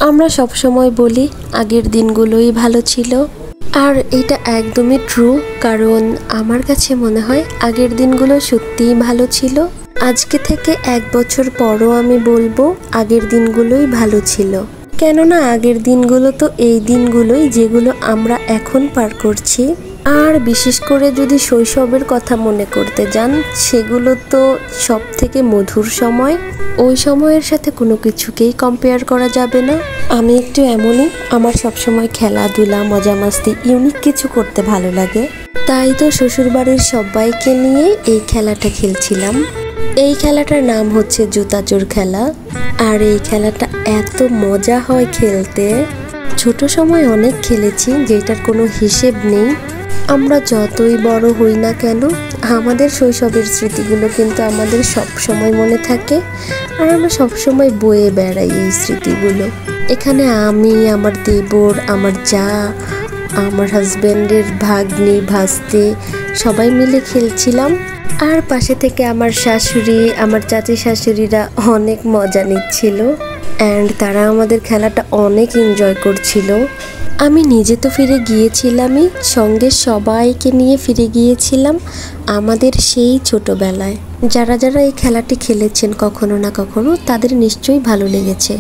আমরা সব সময় বলি আগের দিনগুলোই ভালো ছিল, আর এটা একদমই ট্রু। কারণ আমার কাছে মনে হয় আগের দিনগুলো সত্যিই ভালো ছিল। আজকে থেকে 1 বছর পরও আমি বলবো আগের দিনগুলোই ভালো ছিল। কেননা আগের দিনগুলো তো এই দিনগুলোই যেগুলো আমরা এখন পার করছি। আর বিশেষ করে যদি শৈশবের কথা মনে করতে যান, সেগুলো তো সব থেকে মধুর সময়। ওই সময়ের সাথে কোনো কিছুকেই কম্পেয়ার করা যাবে না। আমি একটু এমনই, আমার সবসময় খেলাধুলা, মজা মাস্তি, ইউনিক কিছু করতে ভালো লাগে। তাই তো শ্বশুরবাড়ির সবাইকে নিয়ে এই খেলাটা খেলছিলাম। এই খেলাটার নাম হচ্ছে জুতা চোর খেলা। আর এই খেলাটা এত মজা হয় খেলতে। ছোট সময় অনেক খেলেছি, যেটার কোনো হিসেব নেই। আমরা যতই বড় হই না কেন, আমাদের শৈশবের স্মৃতিগুলো কিন্তু আমাদের সব সময় মনে থাকে। আর আমরা সবসময় বয়ে বেড়াই এই স্মৃতিগুলো। এখানে আমি, আমার দেবর, আমার যা, আমার হাজব্যান্ডের ভাগ্নি, ভাস্তে সবাই মিলে খেলছিলাম। আর পাশে থেকে আমার শাশুড়ি, আমার চাচি শাশুড়িরা অনেক মজা নিচ্ছিল। অ্যান্ড তারা আমাদের খেলাটা অনেক এনজয় করছিল। আমি নিজে তো ফিরে গিয়েছিলামই, সঙ্গে সবাইকে নিয়ে ফিরে গিয়েছিলাম আমাদের সেই ছোটবেলায়। যারা যারা এই খেলাটি খেলেছেন কখনো না কখনো, তাদের নিশ্চয়ই ভালো লেগেছে।